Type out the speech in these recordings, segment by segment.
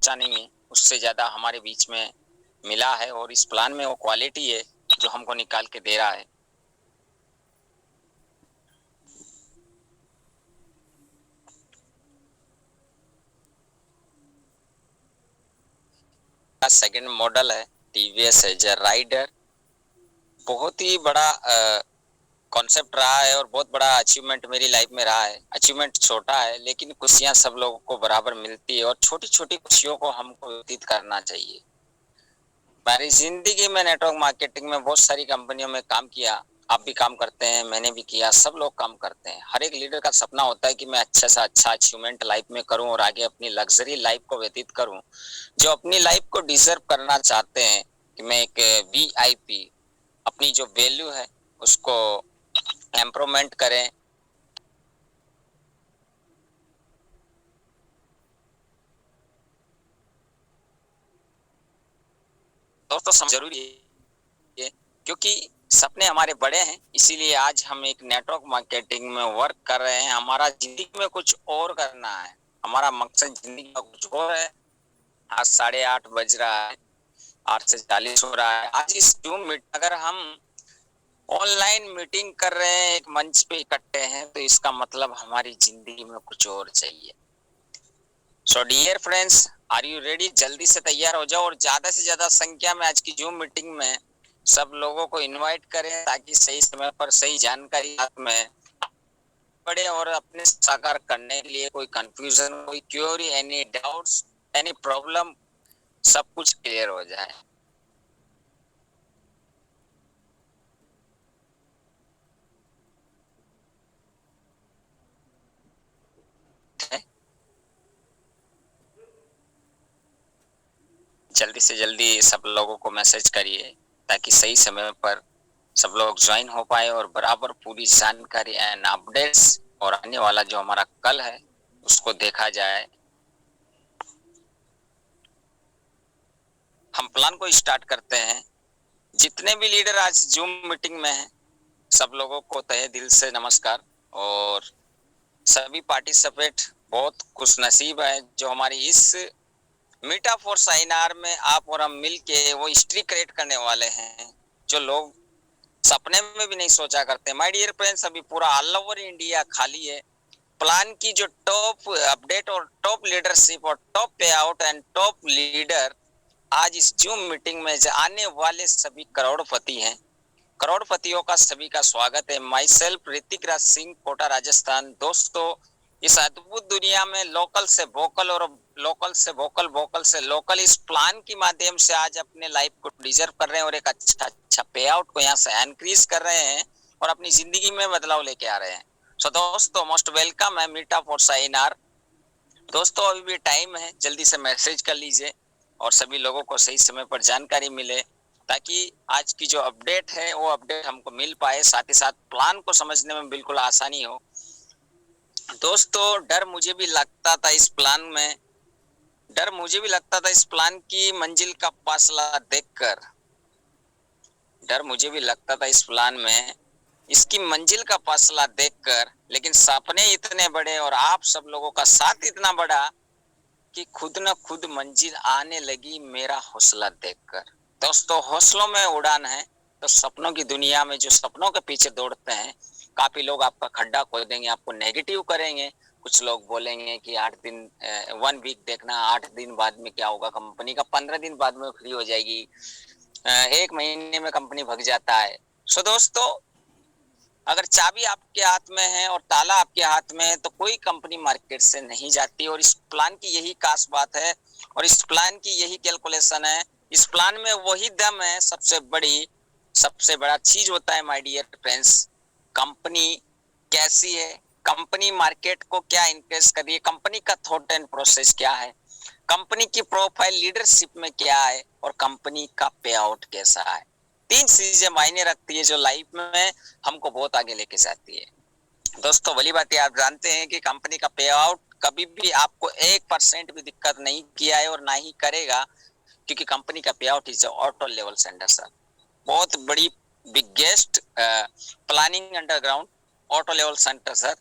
सोचा नहीं है उससे ज़्यादा हमारे बीच में मिला है, और इस प्लान में वो क्वालिटी है जो हमको निकाल के दे रहा है। सेकंड मॉडल है टीवीएस एजर राइडर। बहुत ही बड़ा कॉन्सेप्ट रहा है और बहुत बड़ा अचीवमेंट मेरी लाइफ में रहा है। अचीवमेंट छोटा है लेकिन खुशियां सब लोगों को बराबर मिलती है, और छोटी छोटी खुशियों को हमको व्यतीत करना चाहिए। मेरी जिंदगी में नेटवर्क मार्केटिंग में बहुत सारी कंपनियों में काम किया। आप भी काम करते हैं, मैंने भी किया, सब लोग काम करते हैं। हर एक लीडर का सपना होता है कि मैं अच्छा से अच्छा अचीवमेंट लाइफ में करूं और आगे अपनी लग्जरी लाइफ को व्यतीत करूं। जो अपनी लाइफ को डिजर्व करना चाहते हैं कि मैं एक वीआईपी अपनी जो वैल्यू है उसको इम्प्रूवमेंट करें। दोस्तों समझ जरूरी है, क्योंकि सपने हमारे बड़े हैं, इसीलिए आज हम एक नेटवर्क मार्केटिंग में वर्क कर रहे हैं। हमारा जिंदगी में कुछ और करना है, हमारा मकसद जिंदगी का कुछ और है। आज 8:30 बज रहा है, 8:40 हो रहा है। आज इस जूम मीट अगर हम ऑनलाइन मीटिंग कर रहे हैं, एक मंच पे इकट्ठे हैं, तो इसका मतलब हमारी जिंदगी में कुछ और चाहिए। So dear friends, are you ready? जल्दी से तैयार हो जाओ और ज्यादा से ज्यादा संख्या में आज की जूम मीटिंग में सब लोगों को इनवाइट करें, ताकि सही समय पर सही जानकारी हाथ में पड़े और अपने साकार करने के लिए कोई कंफ्यूजन, कोई query, any doubts, any problem, सब कुछ क्लियर हो जाए। जल्दी से जल्दी सब लोगों को मैसेज करिए ताकि सही समय पर सब लोग ज्वाइन हो पाए और बराबर पूरी जानकारी एंड अपडेट्स और आने वाला जो हमारा कल है उसको देखा जाए। हम प्लान को स्टार्ट करते हैं। जितने भी लीडर आज जूम मीटिंग में हैं, सब लोगों को तहे दिल से नमस्कार। और सभी पार्टिसिपेंट बहुत खुशनसीब है जो हमारी इस मीटा फॉर साइनार में आप और हम मिल के वो हिस्ट्री क्रिएट करने वाले हैं जो लोग सपने में भी नहीं सोचा करते। माय डियर फ्रेंड्स, अभी पूरा ऑल ओवर इंडिया खाली है। प्लान की जो टॉप अपडेट और टॉप लीडरशिप और टॉप पे आउट एंड टॉप लीडर आज इस जूम मीटिंग में आने वाले सभी करोड़पति हैं। करोड़पतियों का सभी का स्वागत है। My self Hrithik Raj Singh, Kota, Rajasthan. दोस्तों, इस अद्भुत दुनिया में लोकल से वोकल और लोकल से वोकल, वोकल से लोकल, इस प्लान के माध्यम से आज अपने लाइफ को डिजर्व कर रहे हैं और एक अच्छा पे आउट को यहाँ से इंक्रीज कर रहे हैं और अपनी जिंदगी में बदलाव लेके आ रहे हैं। सो दोस्तों, मोस्ट वेलकम है मीटा फॉर साइनार। दोस्तों, अभी भी टाइम है, जल्दी से मैसेज कर लीजिए और सभी लोगों को सही समय पर जानकारी मिले, ताकि आज की जो अपडेट है वो अपडेट हमको मिल पाए, साथ ही साथ प्लान को समझने में बिल्कुल आसानी हो। दोस्तों, डर मुझे भी लगता था इस प्लान की मंजिल का फासला देखकर। डर मुझे भी लगता था इस प्लान में इसकी मंजिल का फासला देखकर, लेकिन सपने इतने बड़े और आप सब लोगों का साथ इतना बड़ा कि खुद न खुद मंजिल आने लगी मेरा हौसला देखकर। दोस्तों, हौसलों में उड़ान है, तो सपनों की दुनिया में जो सपनों के पीछे दौड़ते हैं, काफी लोग आपका खड्डा खोद देंगे, आपको नेगेटिव करेंगे। कुछ लोग बोलेंगे कि 8 दिन 1 वीक देखना, 8 दिन बाद में क्या होगा, कंपनी का 15 दिन बाद में फ्री हो जाएगी, 1 महीने में कंपनी भग जाता है। सो दोस्तों, अगर चाबी आपके हाथ में है और ताला आपके हाथ में है तो कोई कंपनी मार्केट से नहीं जाती। और इस प्लान की यही खास बात है और इस प्लान की यही कैलकुलेशन है। इस प्लान में वही दम है, सबसे बड़ा चीज होता है माय डियर फ्रेंड्स, कंपनी कैसी है, कंपनी मार्केट को क्या इंक्रेज कर रही है, कंपनी का थॉट एंड प्रोसेस क्या है, कंपनी की प्रोफाइल लीडरशिप में क्या है और कंपनी का पे आउट कैसा है। 3 चीजें मायने रखती है जो लाइफ में हमको बहुत आगे लेके जाती है। दोस्तों, भली बात है, आप जानते हैं कि कंपनी का पे आउट कभी भी आपको 1% भी दिक्कत नहीं किया है और ना ही करेगा, क्योंकि कंपनी का पे out is auto level centre sir. बहुत बड़ी biggest planning underground auto level centre sir.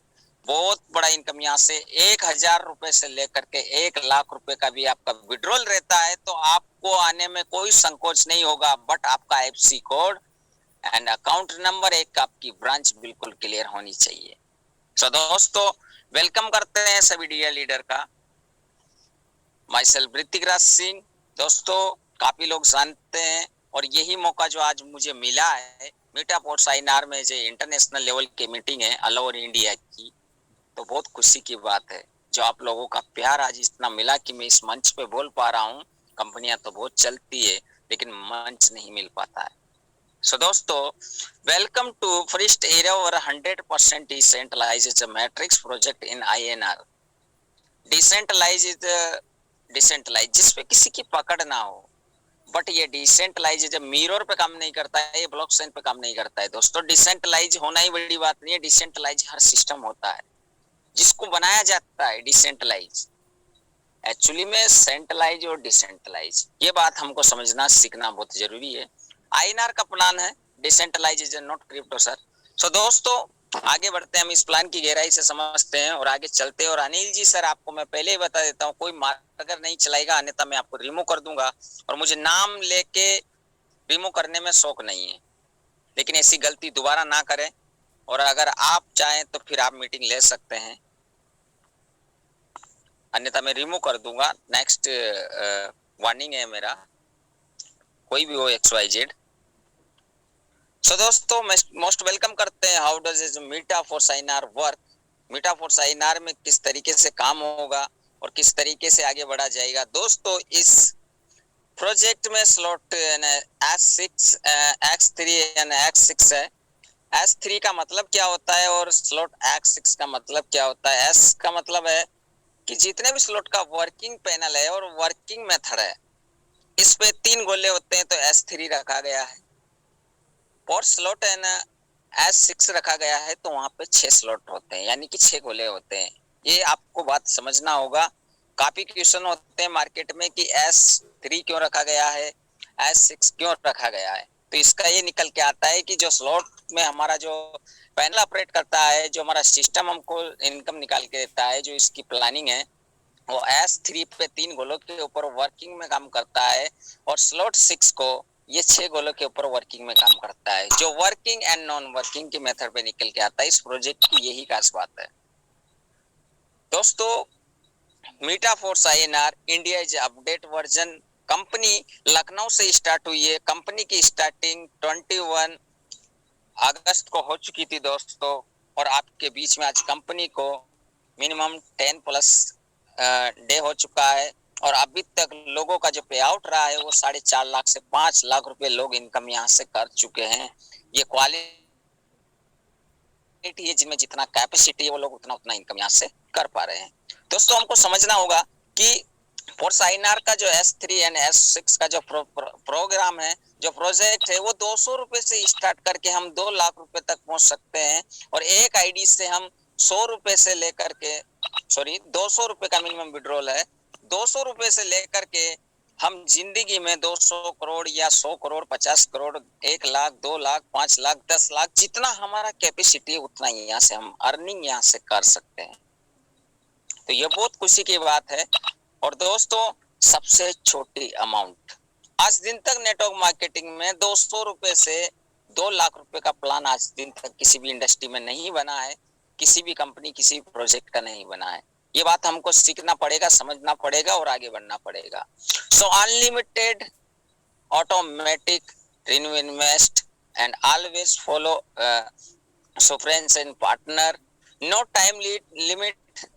बहुत बड़ा इनकम यहाँ से 1,000 रुपए से लेकर के 1,00,000 रुपए का भी आपका विड्रॉल रहता है, तो आपको आने में कोई संकोच नहीं होगा। बट आपका FC code and account number, एक आपकी ब्रांच बिल्कुल क्लियर होनी चाहिए। सो दोस्तों, वेलकम करते हैं सभी डीआर लीडर का। My self Hrithik Raj Singh. दोस्तों, काफी लोग जानते हैं और यही मौका जो आज मुझे मिला है, मीटअप और साइनार में जो इंटरनेशनल लेवल की मीटिंग है ऑल ओवर इंडिया की, तो बहुत खुशी की बात है। जो आप लोगों का प्यार आज इतना मिला कि मैं इस मंच पे बोल पा रहा हूँ। कंपनियां तो बहुत चलती है, लेकिन मंच नहीं मिल पाता है। So दोस्तों, welcome to first era over 100% decentralized matrix project in INR। Decentralize decentralize जिस पे किसी की पकड़ ना हो, बट ये डिसेंट्रलाइज जब मिरर पे काम नहीं करता है, ये ब्लॉकचेन पे काम नहीं करता है। दोस्तों, डिसेंट्रलाइज होना ही बड़ी बात नहीं है, डिसेंट्रलाइज हर सिस्टम होता है जिसको बनाया जाता है डिसेंट्रलाइज। एक्चुअली में सेंट्रलाइज और डिसेंट्रलाइज, ये बात हमको समझना सीखना बहुत जरूरी है। आईएनआर का प्लान है, decentralize is not crypto sir. So दोस्तों, आगे बढ़ते हैं, हम इस प्लान की गहराई से समझते हैं और आगे चलते हैं। और अनिल जी सर, आपको मैं पहले ही बता देता हूँ, कोई मार्कर नहीं चलाएगा, अन्यथा मैं आपको रिमूव कर दूंगा। और मुझे नाम लेके रिमूव करने में शौक नहीं है, लेकिन ऐसी गलती दोबारा ना करें। और अगर आप चाहें तो फिर आप मीटिंग ले सकते हैं, अन्यथा मैं रिमूव कर दूंगा। नेक्स्ट वार्निंग है मेरा, कोई भी हो XYZ। सो दोस्तों, मोस्ट वेलकम करते हैं। How does is Meta for साइनार वर्क। मीटा फॉर साइनार में किस तरीके से काम होगा और किस तरीके से आगे बढ़ा जाएगा। दोस्तों, इस प्रोजेक्ट में slot S6 X3 and X6 है। S3 का मतलब क्या होता है और स्लॉट X6 का मतलब क्या होता है। S का मतलब है कि जितने भी स्लॉट का वर्किंग पैनल है और वर्किंग मेथड है, इस पे 3 गोले होते हैं, तो S3 रखा गया है। और स्लॉट है ना S6 रखा गया है, तो वहां पे 6 स्लॉट होते हैं, यानी कि 6 गोले होते हैं। ये आपको बात समझना होगा। काफी क्वेश्चन होते हैं मार्केट में कि S3 क्यों रखा गया है, S6 क्यों रखा गया है। तो इसका ये निकल के आता है कि जो स्लॉट में हमारा जो पैनल ऑपरेट करता है, जो हमारा सिस्टम हमको इनकम निकाल के देता है, जो इसकी प्लानिंग है, वो S3 पे 3 गोलों के ऊपर वर्किंग में काम करता है। और स्लॉट 6 को ये 6 गोलों के ऊपर वर्किंग में काम करता है, जो वर्किंग एंड नॉन वर्किंग के मेथड पे निकल के आता है। इस प्रोजेक्ट की यही खास बात है। दोस्तों, Meta force INR India is update version. Company Lucknow से स्टार्ट हुई है। कंपनी की स्टार्टिंग 21 अगस्त को हो चुकी थी दोस्तों। और आपके बीच में आज कंपनी को मिनिमम 10+ डे हो चुका है। और अभी तक लोगों का जो पे आउट रहा है, वो 4.5 लाख से 5 लाख रुपए लोग इनकम यहाँ से कर चुके हैं। ये क्वालिटी है, जिनमें जितना कैपेसिटी है, वो लोग उतना उतना इनकम यहाँ से कर पा रहे हैं। दोस्तों, हमको समझना होगा कि फोर्स INR का जो S3 एंड S6 का जो प्रोग्राम है, जो प्रोजेक्ट है, वो 200 रुपए से स्टार्ट करके हम 2 लाख रुपए तक पहुंच सकते हैं। और एक आईडी से हम 100 रुपए से लेकर के 200 रुपए का मिनिमम विड्रॉल है। 200 रुपए से लेकर के हम जिंदगी में 200 करोड़ या 100 करोड़, 50 करोड़, 1 लाख, 2 लाख, 5 लाख, 10 लाख, जितना हमारा कैपेसिटी है, उतना यहाँ से हम अर्निंग यहाँ से कर सकते हैं। तो ये बहुत खुशी की बात है। और दोस्तों, सबसे छोटी अमाउंट, आज दिन तक नेटवर्क मार्केटिंग में 200 रुपए से 2 लाख रुपए का प्लान आज दिन तक किसी भी इंडस्ट्री में नहीं बना है, किसी भी कंपनी, किसी भी प्रोजेक्ट का नहीं बना है। ये बात हमको सीखना पड़ेगा, समझना पड़ेगा और आगे बढ़ना पड़ेगा। So unlimited automatic renew invest and always follow so friends and partner, no time limit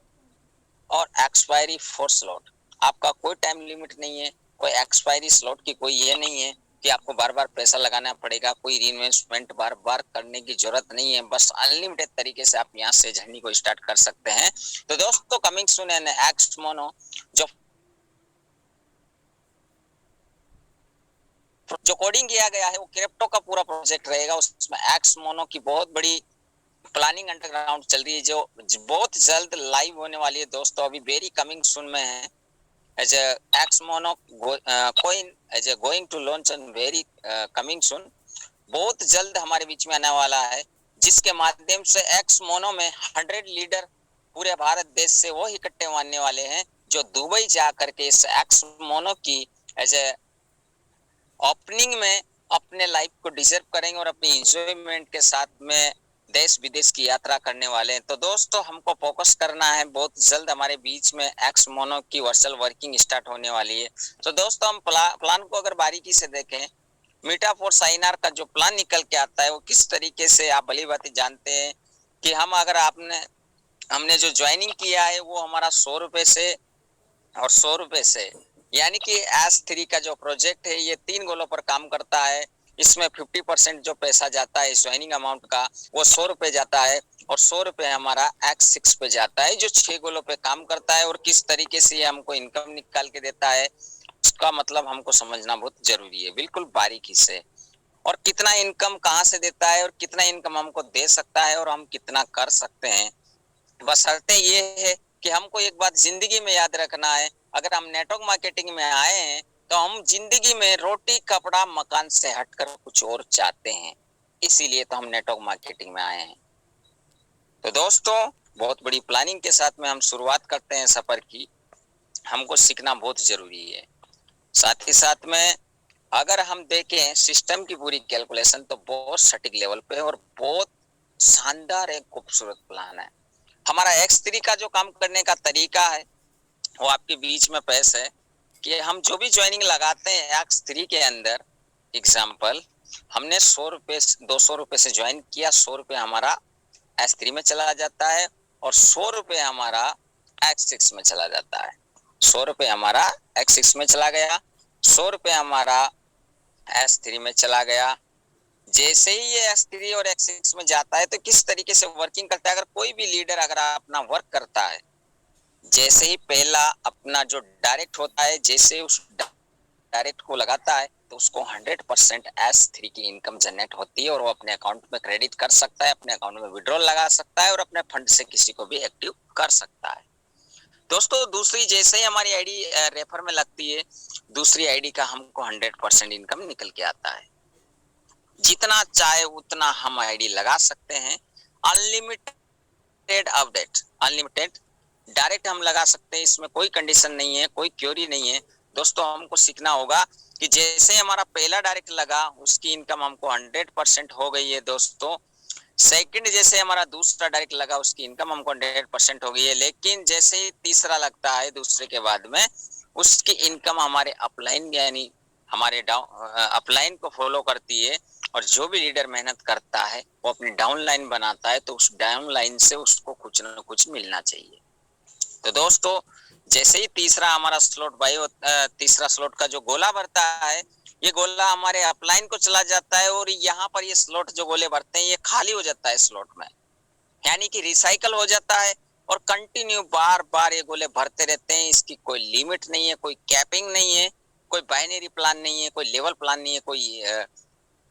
और एक्सपायरी फॉर स्लॉट। आपका कोई टाइम लिमिट नहीं है, कोई एक्सपायरी स्लॉट की कोई ये नहीं है कि आपको बार बार पैसा लगाना पड़ेगा, कोई इन्वेस्टमेंट बार बार करने की जरूरत नहीं है। बस अनलिमिटेड तरीके से आप यहाँ से जर्नी को स्टार्ट कर सकते हैं। तो दोस्तों, coming soon and x mono जो कोडिंग किया गया है, वो क्रिप्टो का पूरा प्रोजेक्ट रहेगा। उसमें एक्स मोनो की बहुत बड़ी प्लानिंग अंडरग्राउंड चल रही है, जो बहुत जल्द लाइव होने वाली है दोस्तों। अभी वेरी कमिंग सून में है। As X mono coin as going to launch and very coming soon, बहुत जल्द हमारे बीच में आने वाला है, जिसके माध्यम से एक्स मोनो में 100 लीडर पूरे भारत देश से वो ही कट्टे मारने वाले हैं जो दुबई जा करके इस एक्स मोनो की एज ए ओपनिंग में अपने लाइफ को डिजर्व करेंगे और अपनी एंजॉयमेंट के साथ में देश विदेश की यात्रा करने वाले हैं। तो दोस्तों हमको फोकस करना है, बहुत जल्द हमारे बीच में एक्स मोनो की वर्चुअल वर्किंग स्टार्ट होने वाली है। तो दोस्तों हम प्लान को अगर बारीकी से देखें, मीटा फॉर साइनार का जो प्लान निकल के आता है वो किस तरीके से आप भली बात जानते हैं कि हमने जो ज्वाइनिंग किया है वो हमारा 100 रुपए से और 100 रुपए से, यानी कि S3 का जो प्रोजेक्ट है ये 3 गोलों पर काम करता है। इसमें 50% जो पैसा जाता है ज्वाइनिंग अमाउंट का वो 100 रुपए जाता है और 100 रुपए हमारा X6 पे जाता है जो 6 गोलों पे काम करता है। और किस तरीके से ये हमको इनकम निकाल के देता है उसका मतलब हमको समझना बहुत जरूरी है, बिल्कुल बारीकी से। और कितना इनकम कहाँ से देता है और कितना इनकम हमको दे सकता है और हम कितना कर सकते हैं, बशर्ते ये है कि हमको एक बात जिंदगी में याद रखना है, अगर हम नेटवर्क मार्केटिंग में आए हैं तो हम जिंदगी में रोटी कपड़ा मकान से हटकर कुछ और चाहते हैं, इसीलिए तो हम नेटवर्क मार्केटिंग में आए हैं। तो दोस्तों बहुत बड़ी प्लानिंग के साथ में हम शुरुआत करते हैं सफर की। हमको सीखना बहुत जरूरी है। साथ ही साथ में अगर हम देखें सिस्टम की पूरी कैलकुलेशन तो बहुत सटीक लेवल पे और बहुत शानदार एक खूबसूरत प्लान है। हमारा X3 का जो काम करने का तरीका है वो आपके बीच में पेश है कि हम जो भी ज्वाइनिंग लगाते हैं X3 के अंदर, एग्जाम्पल हमने 100 रुपए 200 रुपए से ज्वाइन किया, 100 रुपए हमारा S3 में चला जाता है और 100 रुपए हमारा X6 में चला जाता है। 100 रुपए हमारा X6 में चला गया, 100 रुपए हमारा S3 में चला गया। जैसे ही ये S3 और X6 में जाता है तो किस तरीके से वर्किंग करता है, अगर कोई भी लीडर अगर अपना वर्क करता है, जैसे ही पहला अपना जो डायरेक्ट होता है, जैसे उस डायरेक्ट को लगाता है तो उसको 100% S3 की इनकम जनरेट होती है और वो अपने अकाउंट में क्रेडिट कर सकता है, अपने अकाउंट में विड्रॉल लगा सकता है और अपने फंड से किसी को भी एक्टिव कर सकता है। दोस्तों दूसरी जैसे ही हमारी आईडी रेफर में लगती है, दूसरी आईडी का हमको 100% इनकम निकल के आता है। जितना चाहे उतना हम आईडी लगा सकते हैं, अनलिमिटेड अपडेट, अनलिमिटेड डायरेक्ट हम लगा सकते हैं, इसमें कोई कंडीशन नहीं है, कोई क्योरी नहीं है। दोस्तों हमको सीखना होगा कि जैसे हमारा पहला डायरेक्ट लगा उसकी इनकम हमको 100% हो गई है दोस्तों। सेकंड जैसे हमारा दूसरा डायरेक्ट लगा उसकी इनकम हमको 100% हो गई है, लेकिन जैसे ही तीसरा लगता है दूसरे के बाद में उसकी इनकम हमारे अपलाइन यानी हमारे अपलाइन को फॉलो करती है। और जो भी लीडर मेहनत करता है वो अपनी डाउनलाइन बनाता है तो उस डाउनलाइन से उसको कुछ ना कुछ मिलना चाहिए। तो दोस्तों जैसे ही तीसरा हमारा स्लॉट तीसरा स्लॉट का जो गोला भरता है, ये गोला हमारे अपलाइन को चला जाता है और यहाँ पर ये स्लॉट जो गोले भरते हैं ये खाली हो जाता है स्लॉट में, यानी कि रिसाइकल हो जाता है और कंटिन्यू बार बार ये गोले भरते रहते हैं। इसकी कोई लिमिट नहीं है, कोई कैपिंग नहीं है, कोई बाइनरी प्लान नहीं है, कोई लेवल प्लान नहीं है, कोई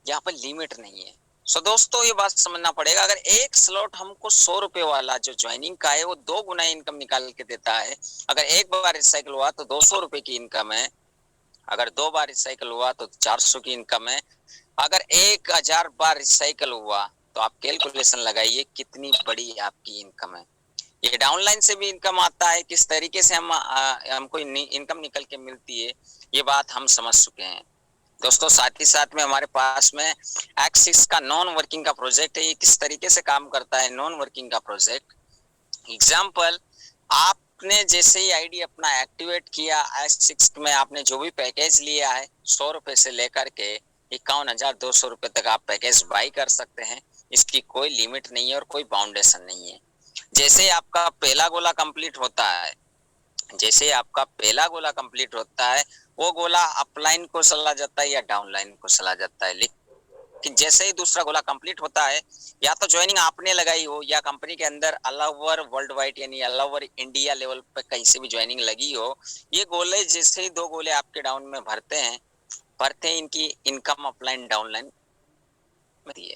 यहाँ पर लिमिट नहीं है। सो दोस्तों ये बात समझना पड़ेगा, अगर एक स्लॉट हमको 100 रुपए वाला जो ज्वाइनिंग का है वो 2 गुना इनकम निकाल के देता है। अगर एक बार रिसाइकल हुआ तो 200 रुपए की इनकम है, अगर 2 बार रिसाइकल हुआ तो 400 की इनकम है, अगर 1000 बार रिसाइकल हुआ तो आप कैलकुलेशन लगाइए कितनी बड़ी आपकी इनकम है। ये डाउनलाइन से भी इनकम आता है, किस तरीके से हमको इनकम निकल के मिलती है ये बात हम समझ चुके हैं। दोस्तों साथ ही साथ में हमारे पास में X6 का नॉन वर्किंग का प्रोजेक्ट है। ये किस तरीके से काम करता है नॉन वर्किंग का प्रोजेक्ट, एग्जाम्पल आपने जैसे ही आईडी अपना एक्टिवेट किया X6 में, आपने जो भी पैकेज लिया है 100 रुपए से लेकर के 51,200 रुपए तक आप पैकेज बाई कर सकते हैं। इसकी कोई लिमिट नहीं है और कोई बाउंडेशन नहीं है। जैसे आपका पहला गोला कंप्लीट होता है, जैसे आपका पहला गोला कंप्लीट होता है वो गोला अपलाइन को चला जाता है या डाउनलाइन को चला जाता है। लेकिन जैसे ही दूसरा गोला कंप्लीट होता है, या तो ज्वाइनिंग आपने लगाई हो या कंपनी के अंदर ऑल ओवर वर्ल्ड वाइड यानी ऑल ओवर इंडिया लेवल पे कहीं से भी ज्वाइनिंग लगी हो, ये गोले जैसे ही 2 गोले आपके डाउन में भरते हैं इनकी इनकम अपलाइन डाउनलाइन में है।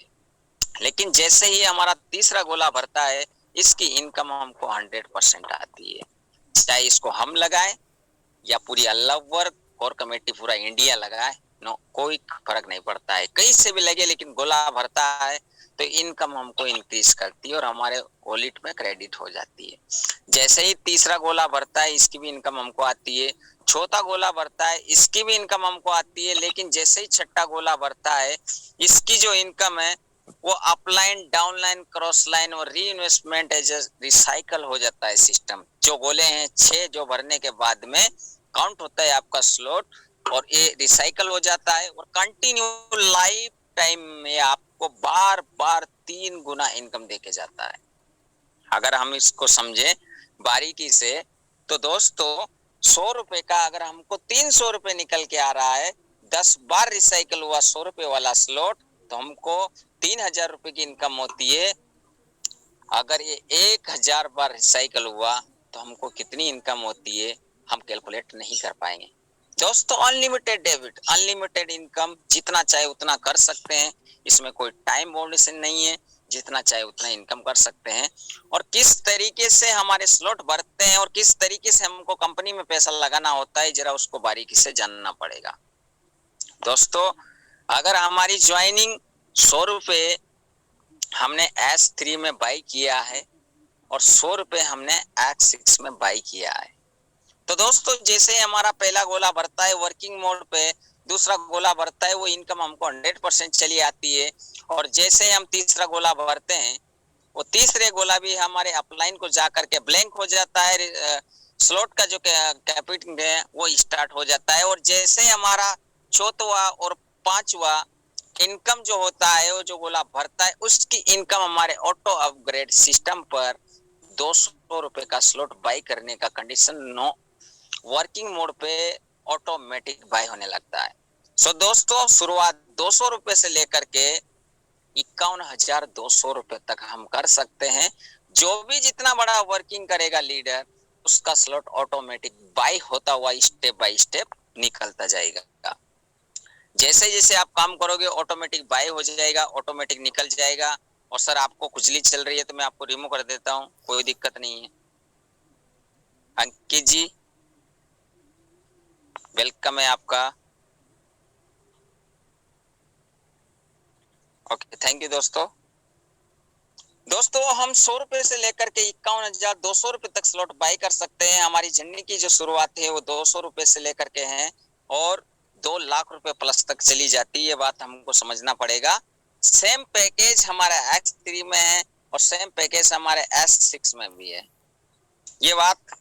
लेकिन जैसे ही हमारा तीसरा गोला भरता है इसकी इनकम हमको 100% आती है, चाहे इसको हम लगाएं या पूरी ऑल ओवर कोर कमेटी पूरा इंडिया लगाए, नो कोई फर्क नहीं पड़ता है, कहीं से भी लगे, लेकिन गोला भरता है तो इनकम हमको इंक्रीज करती है और हमारे वॉलेट में क्रेडिट हो जाती है। जैसे ही तीसरा गोला भरता है इसकी भी इनकम हमको आती है, चौथा गोला भरता है इसकी भी इनकम हमको आती है, लेकिन जैसे ही छठा गोला भरता है इसकी जो इनकम है वो अपलाइन, डाउनलाइन, क्रॉस लाइन और री इन्वेस्टमेंट एज रिसाइकल हो जाता है सिस्टम। जो गोले हैं 6 जो भरने के बाद में काउंट होता है आपका स्लॉट और ये रिसाइकल हो जाता है और कंटिन्यू लाइफ टाइम में आपको बार बार 3 गुना इनकम देके जाता है। अगर हम इसको समझे बारीकी से तो दोस्तों 100 रुपए का अगर हमको 300 रुपए निकल के आ रहा है, 10 बार रिसाइकल हुआ 100 रुपए वाला स्लॉट, तो हमको 3000 रुपए की इनकम होती है। अगर ये 1000 बार रिसाइकल हुआ तो हमको कितनी इनकम होती है हम कैलकुलेट नहीं कर पाएंगे। दोस्तों अनलिमिटेड डेबिट, अनलिमिटेड इनकम, जितना चाहे उतना कर सकते हैं, इसमें कोई टाइम बाउंडेशन नहीं है, जितना चाहे उतना इनकम कर सकते हैं। और किस तरीके से हमारे स्लॉट भरते हैं और किस तरीके से हमको कंपनी में पैसा लगाना होता है जरा उसको बारीकी से जानना पड़ेगा। दोस्तों अगर हमारी ज्वाइनिंग 100 रुपए हमने S3 में बाई किया है और 100 रुपए हमने X6 में बाई किया है, तो दोस्तों जैसे हमारा पहला गोला भरता है वर्किंग मोड पे, दूसरा गोला भरता है वो इनकम हमको 100% चली आती है। और जैसे हम तीसरा गोला भरते हैं वो तीसरे गोला भी हमारे अपलाइन को जा करके ब्लैंक हो जाता है, स्लॉट का जो कैपिटल है वो स्टार्ट हो जाता है। और जैसे हमारा चौथा और पांचवा इनकम जो होता है वो जो गोला भरता है उसकी इनकम हमारे ऑटो अपग्रेड सिस्टम पर 200 रुपए का स्लॉट बाई करने का कंडीशन नो वर्किंग मोड पे ऑटोमेटिक बाय होने लगता है। सो दोस्तों शुरुआत 200 रुपए से लेकर के 51,200 रुपए तक हम कर सकते हैं। जो भी जितना बड़ा वर्किंग करेगा लीडर उसका स्लॉट ऑटोमेटिक बाय होता हुआ स्टेप बाय स्टेप निकलता जाएगा। जैसे जैसे आप काम करोगे ऑटोमेटिक बाय हो जाएगा, ऑटोमेटिक निकल जाएगा। और सर आपको खुजली चल रही है तो मैं आपको रिमूव कर देता हूँ, कोई दिक्कत नहीं है। अंकित जी वेलकम है आपका। ओके थैंक यू दोस्तों। दोस्तों हम 100 रुपए से लेकर के 51,200 रुपए तक स्लॉट बाय कर सकते हैं। हमारी जर्नी की जो शुरुआत है वो 200 रुपए से लेकर के है और 2 लाख रुपए प्लस तक चली जाती है। ये बात हमको समझना पड़ेगा। सेम पैकेज हमारा X3 में है और सेम पैकेज हमारे S6 में भी है। ये बात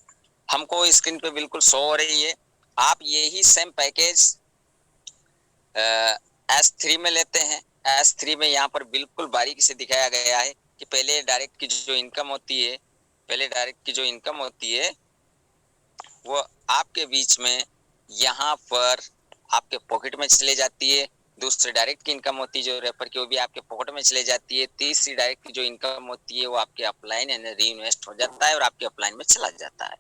हमको स्क्रीन पे बिल्कुल शो हो रही है। आप यही सेम पैकेज S3 में लेते हैं। S3 में यहाँ पर बिल्कुल बारीकी से दिखाया गया है कि पहले डायरेक्ट की जो इनकम होती है वो आपके बीच में यहाँ पर आपके पॉकेट में चले जाती है। दूसरी डायरेक्ट की इनकम होती है जो रेफर की, वो भी आपके पॉकेट में चले जाती है। तीसरी डायरेक्ट की जो इनकम होती है वो आपके अपलाइन यानी री इन्वेस्ट हो जाता है और आपके अपलाइन में चला जाता है।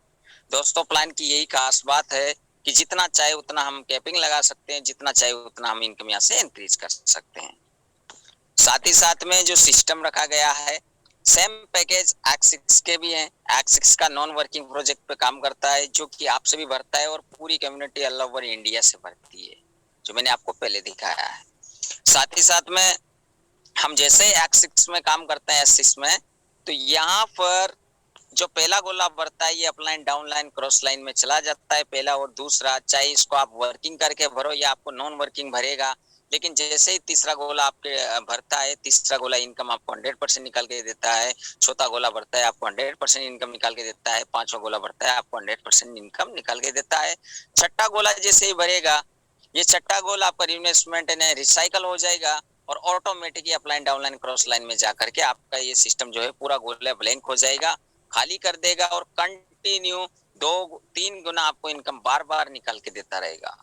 दोस्तों प्लान की यही खास बात है कि जितना चाहे उतना हम कैपिंग लगा सकते हैं, जितना चाहे उतना हम इनकम यहाँ से इंक्रीज कर सकते हैं। साथ ही साथ में जो सिस्टम रखा गया है सेम पैकेज X6 के भी हैं। X6 का नॉन वर्किंग प्रोजेक्ट पे काम करता है जो कि आपसे भी भरता है और पूरी कम्युनिटी ऑल ओवर इंडिया से भरती है, जो मैंने आपको पहले दिखाया है। साथ ही साथ में हम जैसे X6 में काम करते हैं S6 में, तो यहाँ पर जो पहला गोला भरता है ये अपलाइन, डाउनलाइन, क्रॉस लाइन में चला जाता है पहला और दूसरा। चाहे इसको आप वर्किंग करके भरो या आपको नॉन वर्किंग भरेगा, लेकिन जैसे ही तीसरा गोला आपके भरता है, तीसरा गोला इनकम आपको 100% निकाल के देता है। चौथा गोला भरता है आपको 100% इनकम निकाल के देता है। पांचवा गोला भरता है आपको 100% इनकम निकाल के देता है। छठा गोला जैसे ही भरेगा ये छठा गोला आपका इन्वेस्टमेंट है रिसाइकल हो जाएगा और automatically upline, downline, cross line में जाकर के आपका ये सिस्टम जो है पूरा गोला ब्लैंक हो जाएगा, खाली कर देगा और कंटिन्यू 2-3 गुना आपको इनकम बार बार निकाल के देता रहेगा।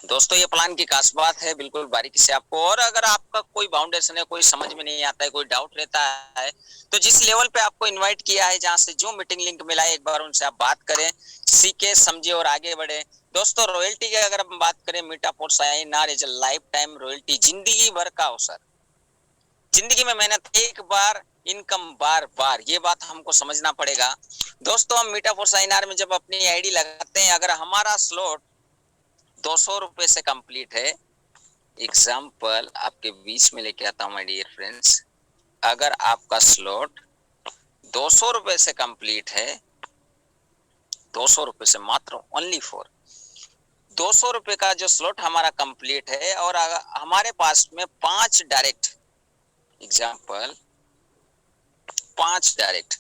दोस्तों ये प्लान की खास बात है, बिल्कुल बारीकी से आपको। और अगर आपका कोई बाउंडेशन है, कोई समझ में नहीं आता है, कोई डाउट रहता है, तो जिस लेवल पे आपको इनवाइट किया है, जहां से जो मीटिंग लिंक मिला है, एक बार उनसे आप बात करें, सीखे, समझे और आगे बढ़े। दोस्तों रॉयल्टी की अगर हम बात करें, मीटापोर्ट साइनआर is a life time royalty, जिंदगी भर का अवसर। जिंदगी में मेहनत एक बार, इनकम बार बार, ये बात हमको समझना पड़ेगा। दोस्तों हम मीटापोर्ट साइनआर में जब अपनी आईडी लगाते हैं, अगर हमारा स्लॉट 200 रुपए से कंप्लीट है, एग्जाम्पल आपके बीच में लेके आता हूं माय डियर फ्रेंड्स, अगर आपका स्लॉट 200 रुपए से कंप्लीट है, 200 रुपए से, मात्र ओनली फॉर 200 रुपए का जो स्लॉट हमारा कंप्लीट है, और हमारे पास में 5 डायरेक्ट, एग्जाम्पल 5 डायरेक्ट,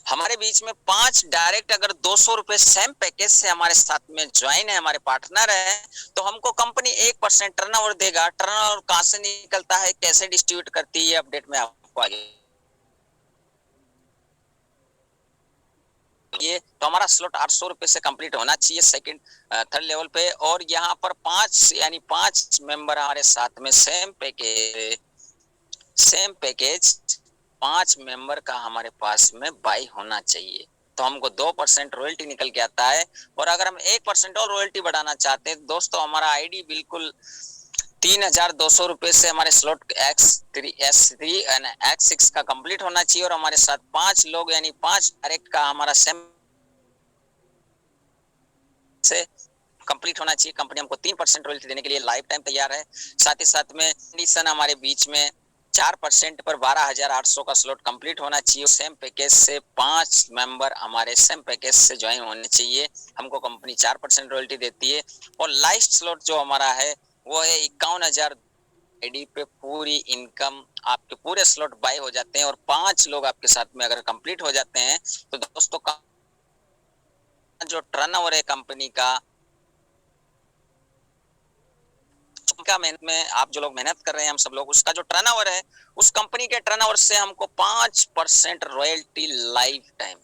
हमारे बीच में 5 डायरेक्ट अगर 200 रुपए सेम पैकेज से हमारे साथ में ज्वाइन है, हमारे पार्टनर है, तो हमको कंपनी 1% टर्नओवर देगा। टर्नओवर कहां से निकलता है, कैसे डिस्ट्रीब्यूट करती है, अपडेट में आपको आगे। ये तो हमारा स्लॉट 800 रुपए से कंप्लीट होना चाहिए सेकंड थर्ड लेवल पे, और यहाँ पर 5 यानी 5 मेंबर हमारे साथ में सेम पैकेज 5 मेंबर का हमारे पास में बाई होना चाहिए, तो हमको 2% रॉयल्टी निकल के आता है। और अगर हम 1% और रॉयल्टी बढ़ाना चाहते हैं दोस्तों, हमारा आईडी बिल्कुल 3200 रुपए से हमारे slot X3 S3 and X6 का कंप्लीट होना चाहिए, और हमारे साथ 5 लोग यानी 5 डायरेक्ट का हमारा सेम से कंप्लीट होना चाहिए। कंपनी हमको 3% रॉयल्टी देने के लिए लाइफ टाइम तैयार है। साथ ही साथ में कंडीशन हमारे बीच में 4% पर 12,800 का स्लॉट कंप्लीट होना चाहिए। सेम पैकेज से 5 मेंबर हमारे सेम पैकेज से ज्वाइन होने चाहिए, हमको कंपनी 4% रॉयल्टी देती है। और लास्ट स्लॉट जो हमारा है वो है 51,000 आईडी पे पूरी इनकम, आपके पूरे स्लॉट बाय हो जाते हैं, और 5 लोग आपके साथ में अगर कंप्लीट हो जाते हैं तो दोस्तों का जो टर्नओवर है कंपनी का मेहनत में, आप जो लोग मेहनत कर रहे हैं, हम सब लोग, उसका जो टर्नओवर है, उस कंपनी के टर्नओवर से हमको 5% रॉयल्टी लाइफ टाइम,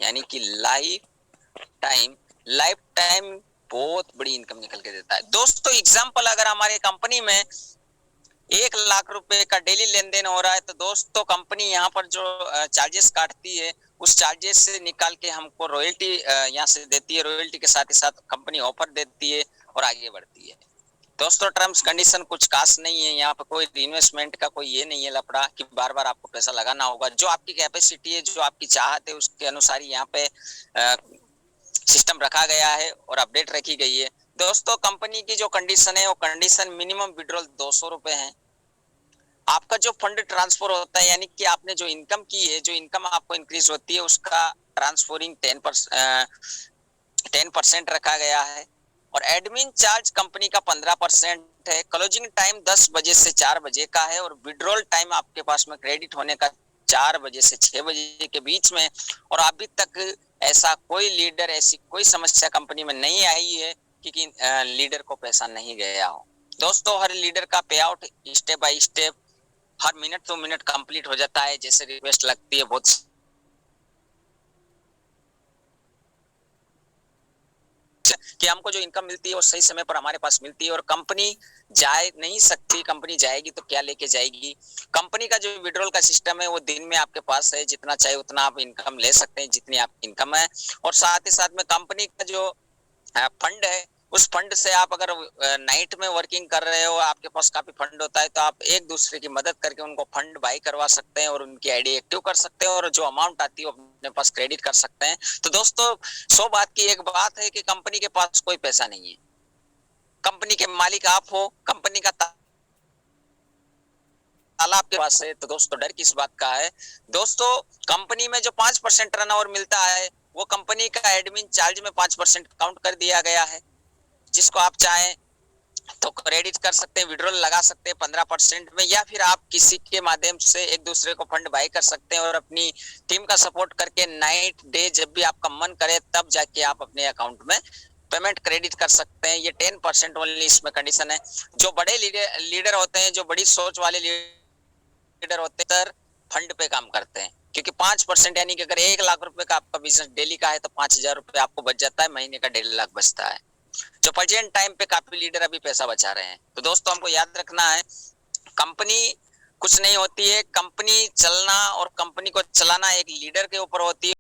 यानी कि लाइफ टाइम बहुत बड़ी इनकम निकल के देता है। दोस्तों एग्जांपल, अगर हमारे कंपनी में 1,00,000 रुपए का डेली लेन देन हो रहा है, तो दोस्तों कंपनी यहाँ पर जो चार्जेस काटती है, उस चार्जेस से निकाल के हमको रॉयल्टी यहाँ से देती है। रॉयल्टी के साथ ही साथ कंपनी ऑफर देती है और आगे बढ़ती है। दोस्तों टर्म्स कंडीशन कुछ खास नहीं है, यहाँ पे कोई इन्वेस्टमेंट का कोई ये नहीं है लफड़ा कि बार बार आपको पैसा लगाना होगा। जो आपकी कैपेसिटी है, जो आपकी चाहत है, उसके अनुसार यहाँ पे सिस्टम रखा गया है और अपडेट रखी गई है। दोस्तों कंपनी की जो कंडीशन है, वो कंडीशन मिनिमम विड्रॉल 200 रुपए है। आपका जो फंड ट्रांसफर होता है, यानी कि आपने जो इनकम की है, जो इनकम आपको इंक्रीज होती है, उसका ट्रांसफरिंग 10% रखा गया है। और एडमिन चार्ज कंपनी का 15% है। क्लोजिंग टाइम 10 बजे से 4 बजे का है, और विड्रॉल टाइम आपके पास में क्रेडिट होने का 4 बजे से 6 बजे के बीच में। और अभी तक ऐसा कोई लीडर, ऐसी कोई समस्या कंपनी में नहीं आई है कि लीडर को पैसा नहीं गया हो। दोस्तों हर लीडर का पे out step by step her minute तो मिनट कंप्लीट हो जाता है, जैसे रिक्वेस्ट लगती है बहुत कि हमको जो इनकम मिलती है वो सही समय पर हमारे पास मिलती है, और कंपनी जाए नहीं सकती। कंपनी जाएगी तो क्या लेके जाएगी। कंपनी का जो विड्रॉल का सिस्टम है वो दिन में आपके पास है, जितना चाहे उतना आप इनकम ले सकते हैं, जितनी आपकी इनकम है। और साथ ही साथ में कंपनी का जो फंड है, उस फंड से आप अगर नाइट में वर्किंग कर रहे हो, आपके पास काफी फंड होता है, तो आप एक दूसरे की मदद करके उनको फंड बाई करवा सकते हैं और उनकी आईडी एक्टिव कर सकते हैं, और जो अमाउंट आती है वो अपने पास क्रेडिट कर सकते हैं। तो दोस्तों 100 बात की एक बात है कि कंपनी के पास कोई पैसा नहीं है, कंपनी के मालिक आप हो, कंपनी का ताला आपके पास है। तो दोस्तों डर किस बात का है। दोस्तों कंपनी में जो 5% टर्नओवर मिलता है, वो कंपनी का एडमिन चार्ज में 5% काउंट कर दिया गया है, जिसको आप चाहें तो क्रेडिट कर सकते हैं, विड्रॉल लगा सकते हैं 15% में, या फिर आप किसी के माध्यम से एक दूसरे को फंड बाई कर सकते हैं, और अपनी टीम का सपोर्ट करके नाइट डे जब भी आपका मन करे तब जाके आप अपने अकाउंट में पेमेंट क्रेडिट कर सकते हैं। ये 10% ओनली इसमें कंडीशन है। जो बड़े लीडर होते हैं, जो बड़ी सोच वाले लीडर होते हैं, फंड पे काम करते हैं, क्योंकि 5% यानी कि अगर 1,00,000 रुपए का आपका बिजनेस डेली का है तो 5,000 रुपए आपको बच जाता है, महीने का 1.5 लाख बचता है। जो प्रेजेंट टाइम पे काफी लीडर अभी पैसा बचा रहे हैं। तो दोस्तों हमको याद रखना है, कंपनी कुछ नहीं होती है, कंपनी चलना और कंपनी को चलाना एक लीडर के ऊपर होती है।